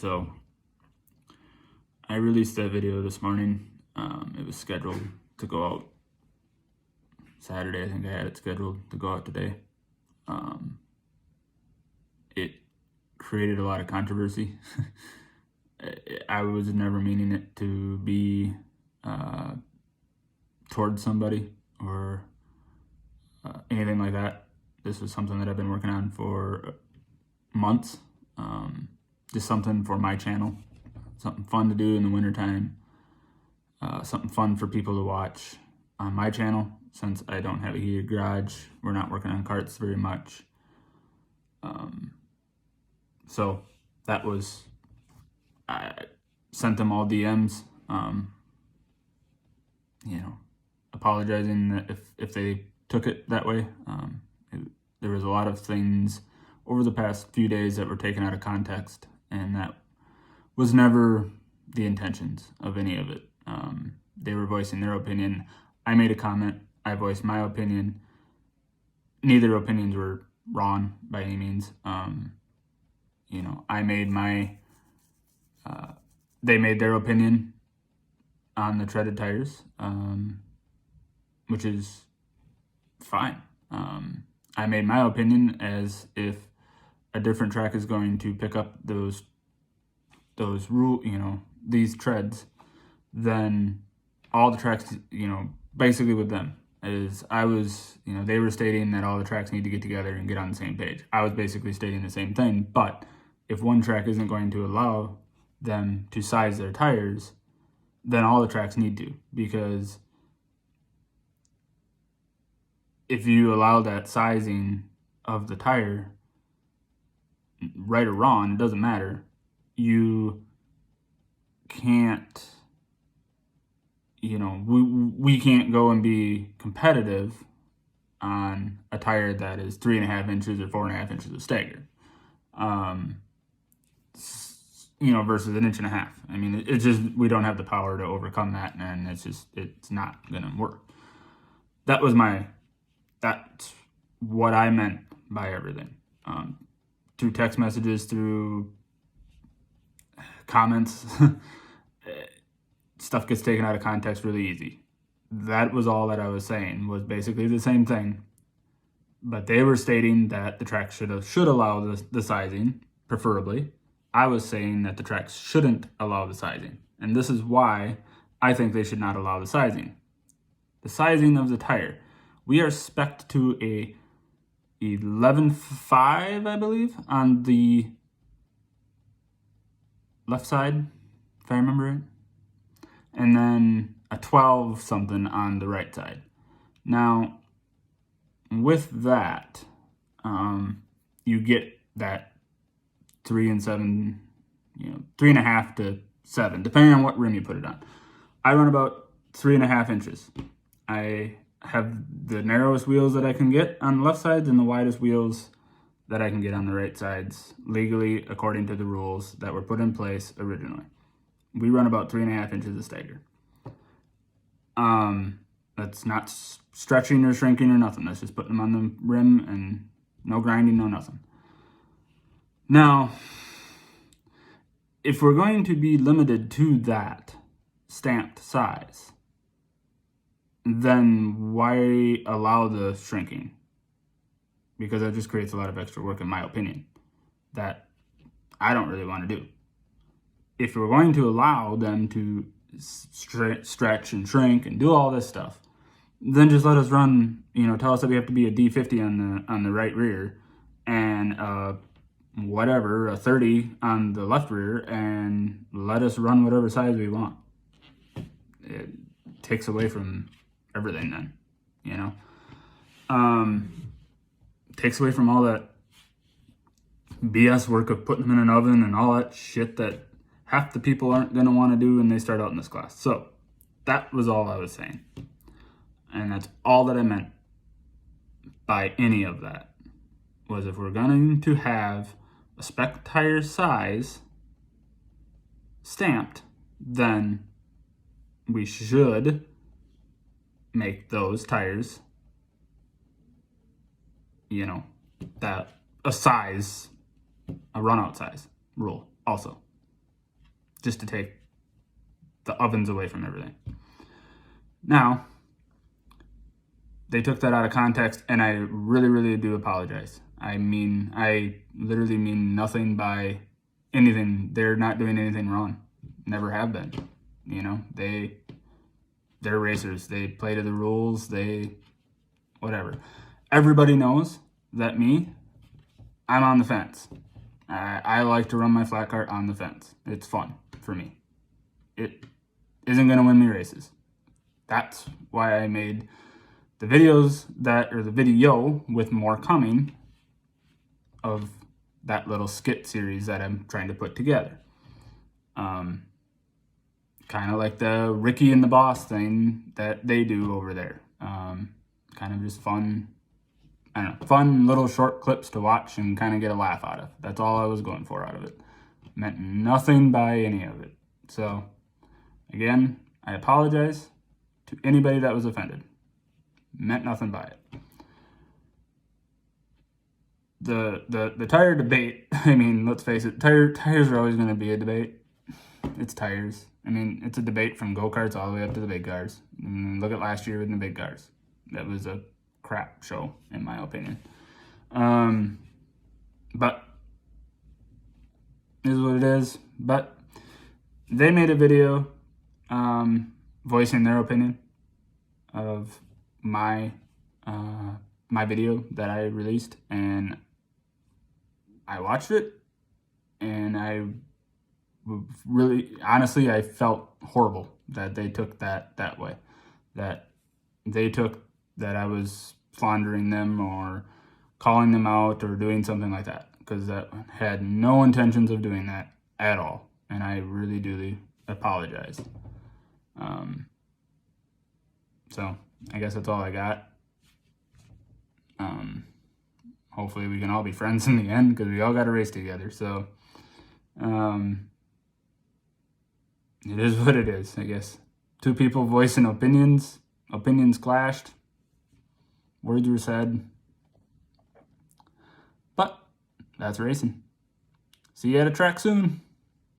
So I released that video this morning. It was scheduled to go out Saturday. I think I had it scheduled to go out today. It created a lot of controversy. I was never meaning it to be towards somebody or anything like that. This was something that I've been working on for months. Just something for my channel, something fun to do in the wintertime, something fun for people to watch on my channel. Since I don't have a heated garage, we're not working on carts very much. So that was, I sent them all DMs, apologizing that if they took it that way. There was a lot of things over the past few days that were taken out of context, and that was never the intentions of any of it. They were voicing their opinion. I made a comment. I voiced my opinion. Neither opinions were wrong by any means. I made my, they made their opinion on the treaded tires, which is fine. I made my opinion as if a different track is going to pick up those these treads, then all the tracks, basically with them is they were stating that all the tracks need to get together and get on the same page. I was basically stating the same thing, but if one track isn't going to allow them to size their tires, then all the tracks need to, because if you allow that sizing of the tire, right or wrong, it doesn't matter. You can't, we can't go and be competitive on a tire that is 3.5 inches or 4.5 inches of stagger, versus 1.5 inches. I mean, it's just, we don't have the power to overcome that, and it's not gonna work. That's what I meant by everything. Through text messages, through comments, stuff gets taken out of context really easy. That was all that I was saying, was basically the same thing. But they were stating that the track should allow the sizing, preferably. I was saying that the tracks shouldn't allow the sizing. And this is why I think they should not allow the sizing. The sizing of the tire. We are spec'd to a 11.5, I believe, on the left side, if I remember it. And then a 12 something on the right side. Now, with that, you get that 3 and 7, 3.5 to 7, depending on what rim you put it on. I run about 3.5 inches. I have the narrowest wheels that I can get on the left sides and the widest wheels that I can get on the right sides, legally, according to the rules that were put in place originally. We run about 3.5 inches of stagger. That's not stretching or shrinking or nothing. That's just putting them on the rim and no grinding, no nothing. Now, if we're going to be limited to that stamped size, then why allow the shrinking? Because that just creates a lot of extra work, in my opinion, that I don't really want to do. If we're going to allow them to stretch and shrink and do all this stuff, then just let us run, tell us that we have to be a D50 on the right rear and a 30 on the left rear, and let us run whatever size we want. It takes away from everything then, takes away from all that BS work of putting them in an oven and all that shit that half the people aren't going to want to do when they start out in this class. So that was all I was saying. And that's all that I meant by any of that, was if we're going to have a spec tire size stamped, then we should make those tires, that a size, a run out size rule also. just to take the ovens away from everything. Now, they took that out of context, and I really, really do apologize. I literally mean nothing by anything. They're not doing anything wrong. Never have been. You know, they're racers. They play to the rules. Whatever. Everybody knows that I'm on the fence. I like to run my flat cart on the fence. It's fun for me. It isn't going to win me races. That's why I made the the video with more coming of that little skit series that I'm trying to put together. Kind of like the Ricky and the Boss thing that they do over there. Kind of just fun, I don't know, fun little short clips to watch and kind of get a laugh out of. That's all I was going for out of it. Meant nothing by any of it. So, again, I apologize to anybody that was offended. Meant nothing by it. The tire debate, I mean, let's face it, tires are always going to be a debate. It's tires. I mean, it's a debate from go-karts all the way up to the big cars. I mean, look at last year with the big cars. That was a crap show, in my opinion. But it is what it is. But they made a video voicing their opinion of my video that I released, and I watched it, and I really, honestly, I felt horrible that they took that way, that they took that I was slandering them or calling them out or doing something like that, because that had no intentions of doing that at all, and I really do apologize. So I guess that's all I got. Hopefully we can all be friends in the end, because we all got to race together. So it is what it is, I guess. Two people voicing opinions clashed, words were said, but that's racing. See you at a track soon.